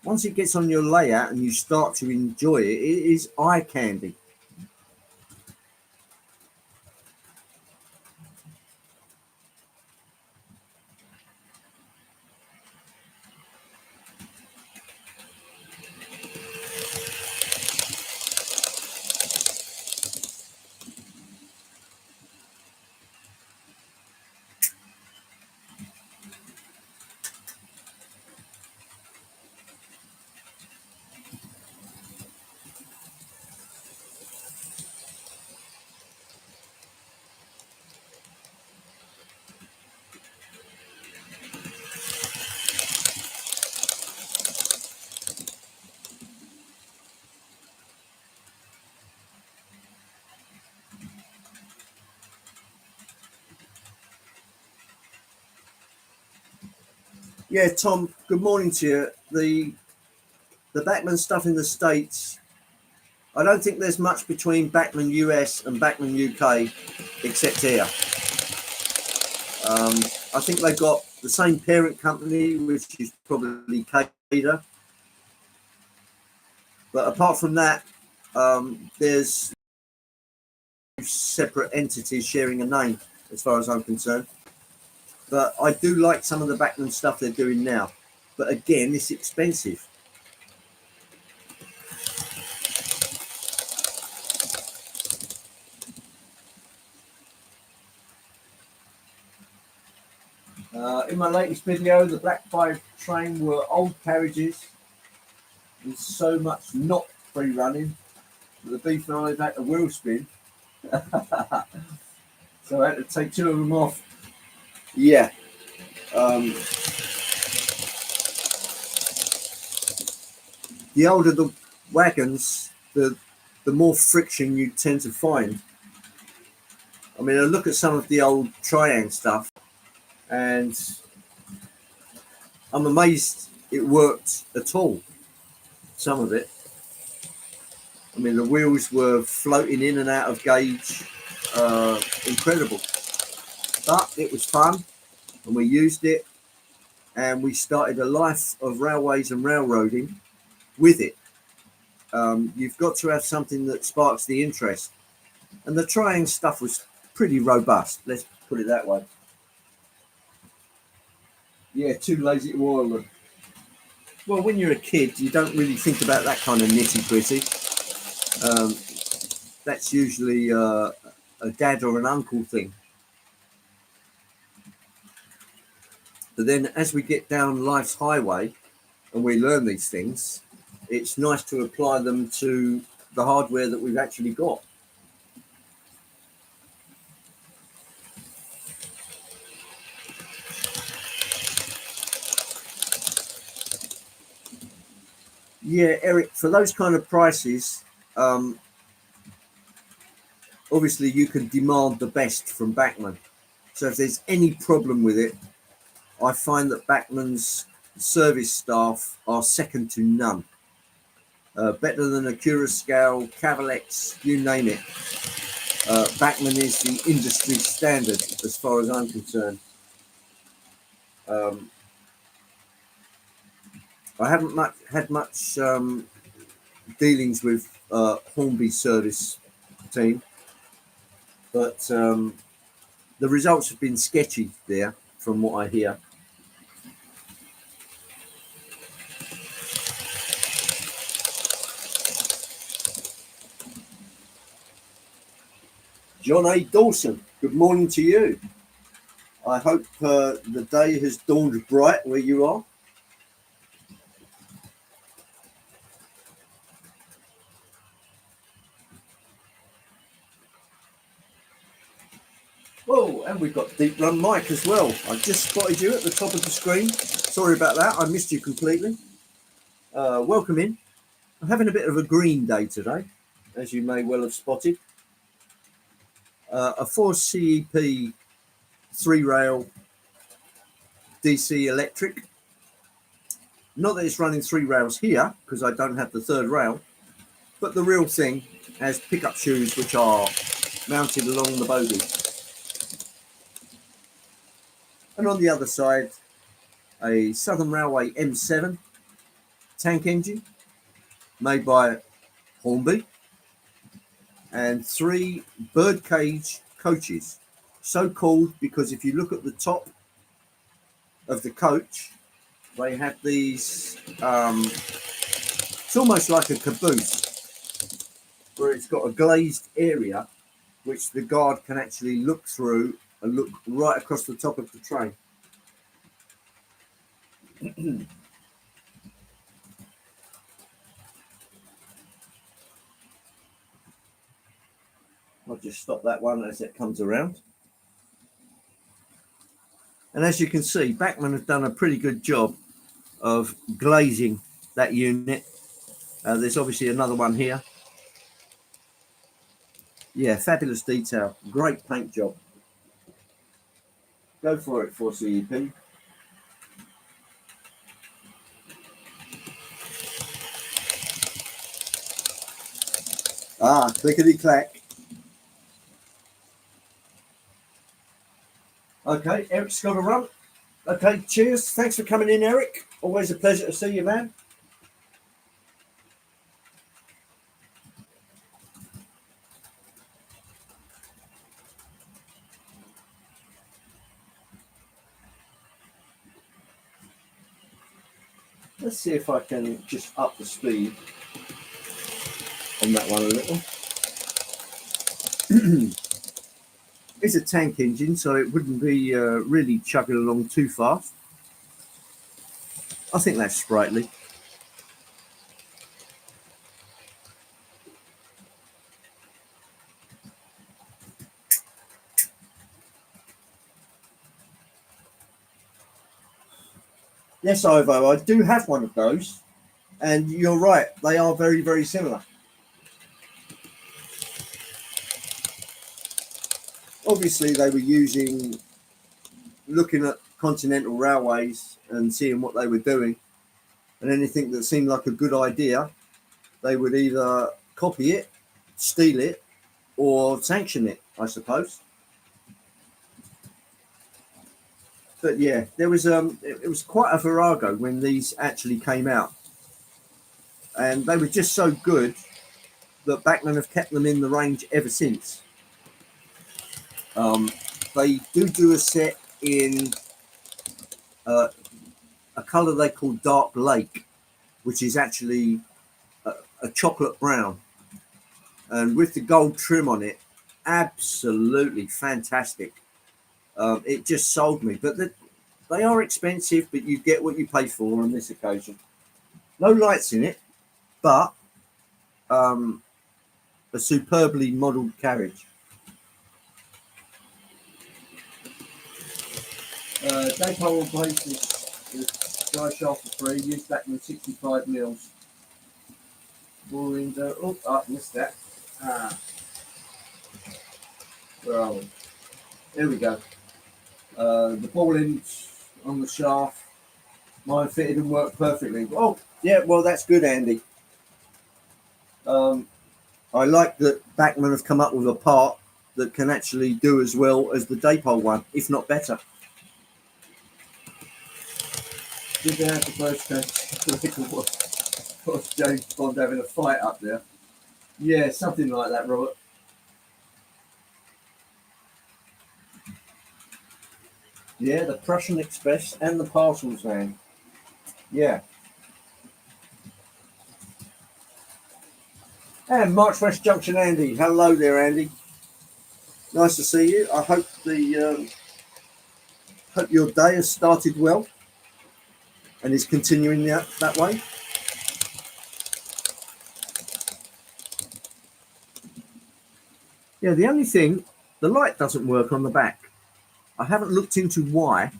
once it gets on your layout and you start to enjoy it, it is eye candy. Yeah, Tom, good morning to you. The Bachmann stuff in the States, I don't think there's much between Bachmann US and Bachmann UK except here. I think they've got the same parent company, which is probably Cater. But apart from that, there's separate entities sharing a name, as far as I'm concerned. But I do like some of the Bachmann stuff they're doing now. But again, it's expensive. In my latest video, the Black 5 train were old carriages with so much not free running that the B5 had a wheel spin. So I had to take two of them off. Yeah. The older the wagons, the more friction you tend to find. I mean, I look at some of the old Triang stuff, and I'm amazed it worked at all. Some of it. I mean, the wheels were floating in and out of gauge. Incredible. But it was fun, and we used it, and we started a life of railways and railroading with it. You've got to have something that sparks the interest. And the Triang stuff was pretty robust, let's put it that way. Yeah, too lazy to oil them. Well, when you're a kid, you don't really think about that kind of nitty-gritty. That's usually a dad or an uncle thing. But then as we get down life's highway and we learn these things, it's nice to apply them to the hardware that we've actually got. Yeah, Eric, for those kind of prices, obviously you can demand the best from Bachmann. So if there's any problem with it, I find that Bachmann's service staff are second to none. Better than Acura Scale, Cavalex, you name it. Bachmann is the industry standard as far as I'm concerned. I haven't had much dealings with Hornby's service team, but the results have been sketchy there from what I hear. John A. Dawson, good morning to you. I hope the day has dawned bright where you are. Oh, and we've got Deep Run Mike as well. I just spotted you at the top of the screen. Sorry about that. I missed you completely. Welcome in. I'm having a bit of a green day today, as you may well have spotted. A 4CEP 3-rail DC electric. Not that it's running 3 rails here, because I don't have the 3rd rail, but the real thing has pickup shoes which are mounted along the bogey. And on the other side, a Southern Railway M7 tank engine made by Hornby and 3 birdcage coaches. So called because if you look at the top of the coach, they have these, it's almost like a caboose where it's got a glazed area which the guard can actually look through and look right across the top of the train. I'll just stop that one as it comes around. And as you can see, Bachmann have done a pretty good job of glazing that unit. There's obviously another one here. Yeah, fabulous detail. Great paint job. Go for it, 4CEP. Ah, clickety clack. Okay, Eric's got a run. Okay, cheers. Thanks for coming in, Eric. Always a pleasure to see you, man. Let's see if I can just up the speed on that one a little. It's a tank engine, so it wouldn't be really chugging along too fast. I think that's sprightly. Yes, Ivo, I do have one of those, and you're right, they are very, very similar. Obviously, they were looking at continental railways and seeing what they were doing, and anything that seemed like a good idea, they would either copy it, steal it, or sanction it, I suppose. But yeah, there was it was quite a virago when these actually came out, and they were just so good that Bachmann have kept them in the range ever since. They do a set in a colour they call Dark Lake, which is actually a chocolate brown, and with the gold trim on it, absolutely fantastic. It just sold me, but they are expensive, but you get what you pay for on this occasion. No lights in it, but a superbly modelled carriage. Daypole replaces the dry shaft for free, used back in 65 mils. Ball window, oh, I missed that. Where are we? There we go. The ball ends on the shaft. Mine fitted and worked perfectly. Oh, yeah, well, that's good, Andy. I like that Bachmann have come up with a part that can actually do as well as the Daypole one, if not better. Did they have the first was James Bond having a fight up there? Yeah, something like that, Robert. Yeah, the Prussian Express and the parcels van. Yeah. And March West Junction, Andy. Hello there, Andy. Nice to see you. I hope hope your day has started well and is continuing that way. Yeah, the only thing, the light doesn't work on the back. I haven't looked into why,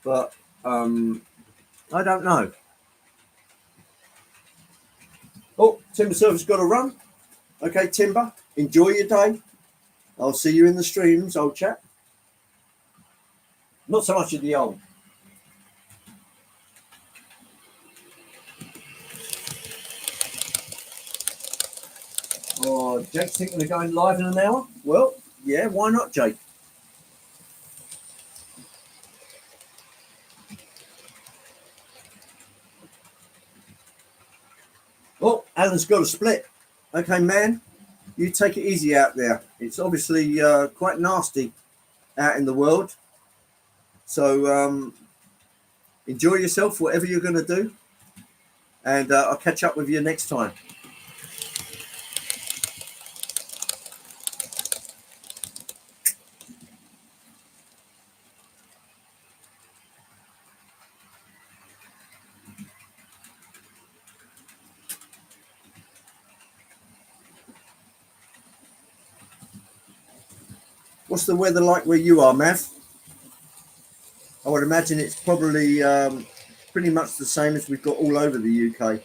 but I don't know. Oh, Timber Server's got to run. Okay, Timber, enjoy your day. I'll see you in the streams, old chap. Not so much of the old. Oh, Jake's thinking of going live in an hour? Well, yeah, why not, Jake? Oh, Alan's got a split. Okay, man, you take it easy out there. It's obviously quite nasty out in the world. So enjoy yourself, whatever you're going to do. And I'll catch up with you next time. What's the weather like where you are, Mav? I would imagine it's probably pretty much the same as we've got all over the UK.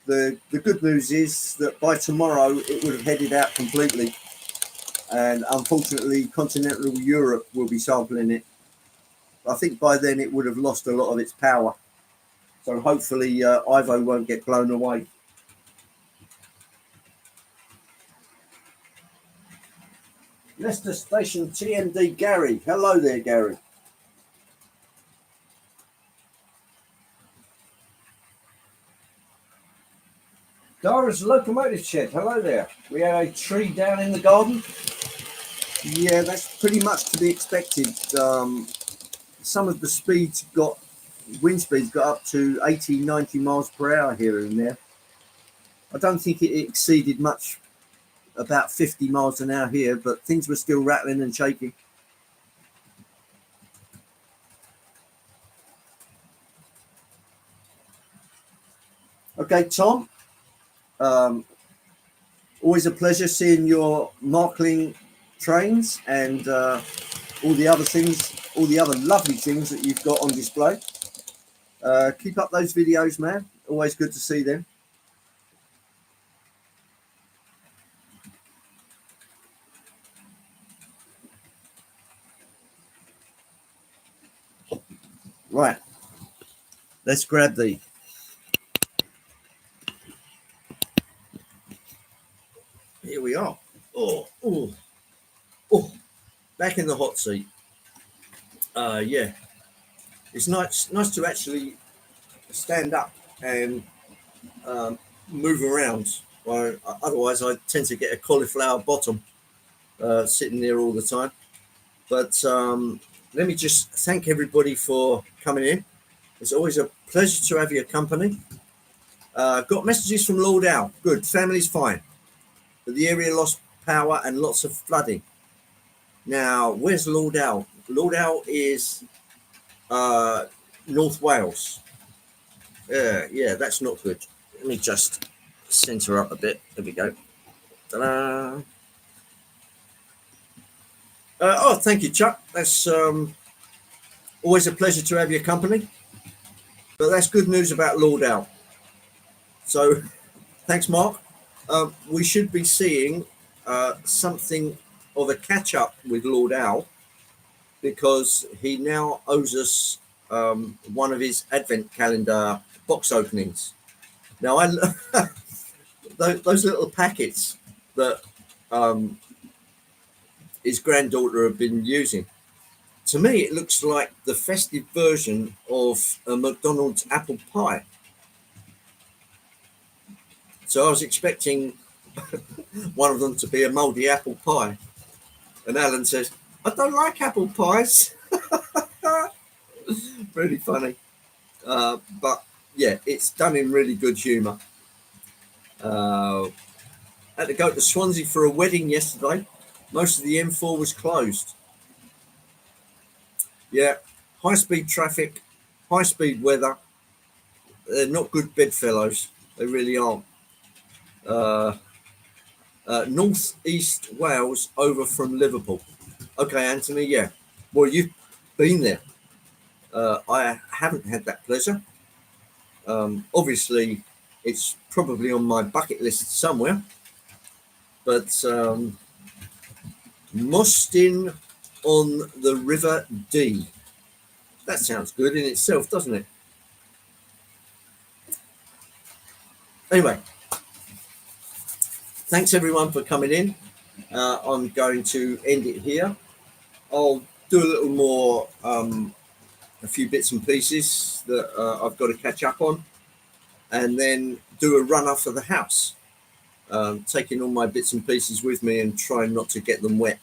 The good news is that by tomorrow it would have headed out completely, and unfortunately continental Europe will be sampling it. I think by then it would have lost a lot of its power, so hopefully Ivo won't get blown away. Leicester Station TMD Gary. Hello there, Gary. Dara's Locomotive Shed. Hello there. We had a tree down in the garden. Yeah, that's pretty much to be expected. Some of the speeds wind speeds got up to 80, 90 miles per hour here and there. I don't think it exceeded much, about 50 miles an hour here, but things were still rattling and shaking. Okay, Tom. Always a pleasure seeing your Markling trains and all the other things, all the other lovely things that you've got on display. Keep up those videos, man. Always good to see them. Right. Let's grab the. Here we are. Oh, back in the hot seat. Yeah. It's nice to actually stand up and move around. Otherwise, I tend to get a cauliflower bottom sitting there all the time. But let me just thank everybody for coming in. It's always a pleasure to have your company. Got messages from Lord Al. Good, family's fine. But the area lost power and lots of flooding. Now, where's Lord Al? Lord Al is North Wales. Yeah, that's not good. Let me just center up a bit. There we go. Ta-da. Oh, thank you, Chuck. That's always a pleasure to have your company. But that's good news about Lord Al. So, thanks, Mark. We should be seeing something of a catch-up with Lord Al because he now owes us one of his advent calendar box openings. Now, those little packets that his granddaughter have been using, to me, it looks like the festive version of a McDonald's apple pie. So I was expecting one of them to be a mouldy apple pie. And Alan says, I don't like apple pies. Really funny. But yeah, it's done in really good humour. And Had to go to Swansea for a wedding yesterday. Most of the M4 was closed. Yeah, high-speed traffic, high-speed weather. They're not good bedfellows. They really aren't. North East Wales over from Liverpool. Okay, Anthony, yeah. Well, you've been there. I haven't had that pleasure. Obviously, it's probably on my bucket list somewhere. But Mostyn on the River Dee. That sounds good in itself, doesn't it? Anyway, thanks everyone for coming in. I'm going to end it here. I'll do a little more, a few bits and pieces that I've got to catch up on, and then do a runner for the house, taking all my bits and pieces with me and trying not to get them wet.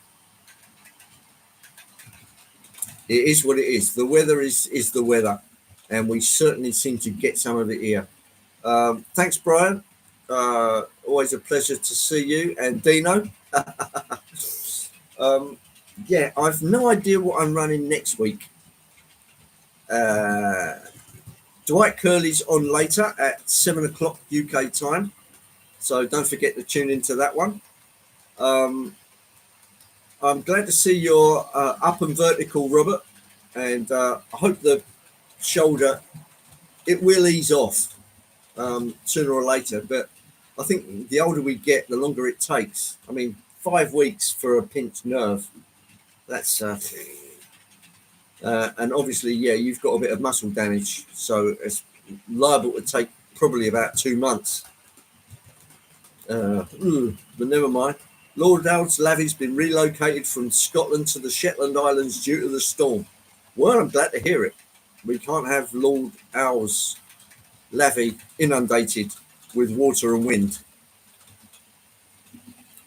It is what it is. The weather is the weather, and we certainly seem to get some of it here. Thanks, Brian. Always a pleasure to see you, and Dino. Yeah, I've no idea what I'm running next week. Dwight Curley's on later at 7 o'clock UK time, so don't forget to tune into that one. I'm glad to see you're up and vertical, Robert, and I hope the shoulder, it will ease off sooner or later, but I think the older we get, the longer it takes. I mean, 5 weeks for a pinched nerve, that's and obviously, yeah, you've got a bit of muscle damage, so it's liable to take probably about 2 months. But never mind. Lord Al's Lavy's been relocated from Scotland to the Shetland Islands due to the storm. Well, I'm glad to hear it. We can't have Lord Al's Lavy inundated with water and wind,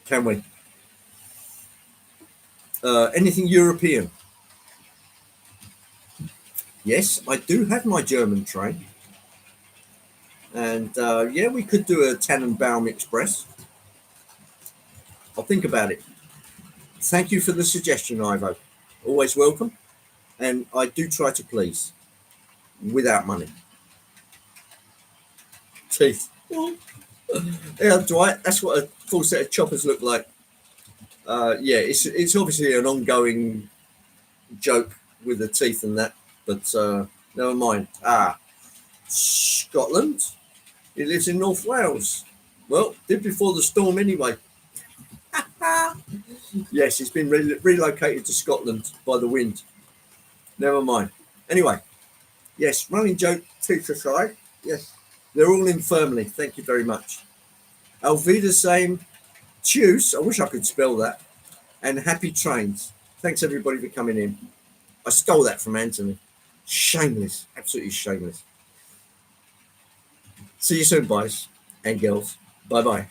can we? Anything European? Yes, I do have my German train. And yeah, we could do a Tannenbaum Express. I'll think about it. Thank you for the suggestion, Ivo. Always welcome. And I do try to please without money. Teeth. Yeah, Dwight, that's what a full set of choppers look like. Yeah, it's obviously an ongoing joke with the teeth and that, but never mind. Scotland? He lives in North Wales. Well, did before the storm anyway. Yes, he's been relocated to Scotland by the wind. Never mind. Anyway, yes, running joke, teeth aside. Yes, they're all in firmly. Thank you very much. Auf Wiedersehen. Tschüss. I wish I could spell that. And happy trains. Thanks everybody for coming in. I stole that from Anthony. Shameless. Absolutely shameless. See you soon, boys and girls. Bye-bye.